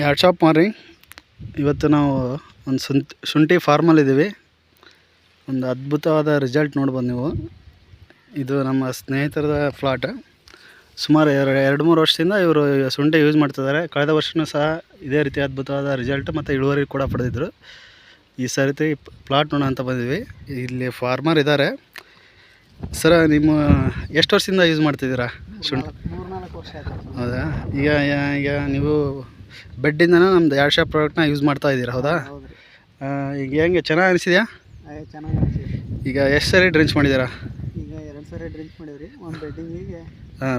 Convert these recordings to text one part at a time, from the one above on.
ಎರಡು ಶಾಪ್ ಮಾರಿ. ಇವತ್ತು ನಾವು ಒಂದು ಶುಂಠಿ ಫಾರ್ಮಲ್ಲಿದ್ದೀವಿ. ಒಂದು ಅದ್ಭುತವಾದ ರಿಸಲ್ಟ್ ನೋಡ್ಬೋದು ನೀವು. ಇದು ನಮ್ಮ ಸ್ನೇಹಿತರದ ಫ್ಲಾಟ್. ಸುಮಾರು 2-3 ವರ್ಷದಿಂದ ಇವರು ಶುಂಠಿ ಯೂಸ್ ಮಾಡ್ತಿದ್ದಾರೆ. ಕಳೆದ ವರ್ಷವೂ ಸಹ ಇದೇ ರೀತಿ ಅದ್ಭುತವಾದ ರಿಸಲ್ಟ್ ಮತ್ತು ಇಳುವರಿ ಕೂಡ ಪಡೆದಿದ್ದರು. ಈ ಸರಿ ಪ್ಲಾಟ್ ನೋಡೋಣ ಅಂತ ಬಂದಿದ್ವಿ. ಇಲ್ಲಿ ಫಾರ್ಮರ್ ಇದ್ದಾರೆ. ಸರ, ನಿಮ್ಮ ಎಷ್ಟು ವರ್ಷದಿಂದ ಯೂಸ್ ಮಾಡ್ತಿದ್ದೀರಾ ಶುಂಠಿ? 3-4 ವರ್ಷ ಆಯ್ತು. ಹೌದಾ? ಈಗ ನೀವು ಬೆಡ್ಡಿಂದನೂ ನಮ್ದು 2 ಶಾಪ್ ಪ್ರಾಡಕ್ಟ್ನ ಯೂಸ್ ಮಾಡ್ತಾ ಇದ್ದೀರಾ, ಹೌದಾ? ಈಗ ಹೆಂಗೆ, ಚೆನ್ನಾಗಿ ಅನಿಸಿದೆಯಾ? ಚೆನ್ನಾಗಿ ಅನಿಸಿದೆ. ಈಗ ಎಷ್ಟು ಸರಿ ಡ್ರಿಂಕ್ಸ್ ಮಾಡಿದ್ದೀರಾ? ಈಗ 2 ಸರಿ ಡ್ರಿಂಕ್ ಮಾಡಿದ್ರಿ. ಒಂದು ಬೆಡ್ಡಿಂಗಿಗೆ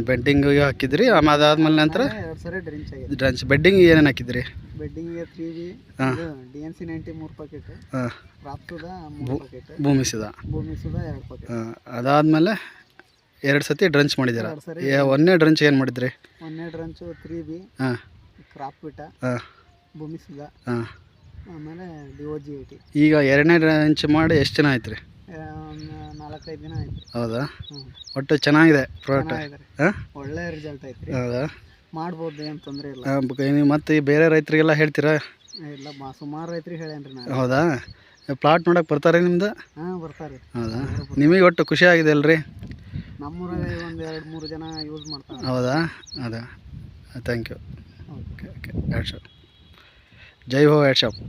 ಬೆಡ್ಡಿಂಗಿಗೆ ಹಾಕಿದ್ರಿ, ಅದಾದ್ಮೇಲೆ ನಂತರ 2 ಸರಿ ಡ್ರಿಂಕ್ಸ್ ಆಗಿದೆ. ಡ್ರಂಚ್ ಬೆಡ್ಡಿಂಗಿಗೆ ಏನೇನು ಹಾಕಿದ್ರಿ? ಬೆಡ್ಡಿಂಗಿಗೆ 3B, DNC 90 3 ಪ್ಯಾಕೆಟ್, ರಾಪ್ತದ 3 ಪ್ಯಾಕೆಟ್, ಭೂಮಿಸಿದ 2 ಪ್ಯಾಕೆಟ್. ಅದಾದಮೇಲೆ 2 ಸತಿ ಡ್ರಂಚ್ ಮಾಡಿದ್ದೀರಾ. ಒಂದನೇ ಡ್ರಂಚ್ ಏನು ಮಾಡಿದ್ರಿ? ಒಂದನೇ ಡ್ರಂಚು 3B, ಕ್ರಾಪ್ವಿಟ, ಭೂಮಿಸಿದ, ಆಮೇಲೆ DOG80. ಈಗ 2ನೇ ಡ್ರಂಚ್ ಮಾಡಿ ಎಷ್ಟು ದಿನ ಆಯ್ತು ರೀ? 4-5 ದಿನ ಆಯ್ತು. ಹೌದಾ? ಒಟ್ಟು ಚೆನ್ನಾಗಿದೆ ಪ್ರಾಡಕ್ಟ್. ಒಳ್ಳೆ ರಿಸಲ್ಟ್ ಐತ್ರಿ. ಹೌದಾ? ಮಾಡ್ಬೋದು, ಏನು ತೊಂದರೆ ಇಲ್ಲ. ನೀವು ಮತ್ತೆ ಬೇರೆ ರೈತರಿಗೆಲ್ಲ ಹೇಳ್ತೀರಾ? ಇಲ್ಲ, ಸುಮಾರು ರೈತರಿಗೆ ಹೇಳೇನ್ರಿ ನಾನು. ಹೌದಾ? ಪ್ಲಾಟ್ ನೋಡೋಕೆ ಬರ್ತಾರೆ ನಿಮ್ದು? ಬರ್ತಾರೆ. ಹೌದಾ? ನಿಮಗೆ ಒಟ್ಟು ಖುಷಿ ಆಗಿದೆ ಅಲ್ರಿ? ನಮ್ಮೂರಾಗ ಒಂದು 2-3 ಜನ ಯೂಸ್ ಮಾಡ್ತಾರೆ. ಹೌದಾ? ಅದೇ, ಥ್ಯಾಂಕ್ ಯು. ಓಕೆ. ಎರಡು ಶಾಪ್. ಜೈ ಹೋ ಎರಡು ಶಾಪ್.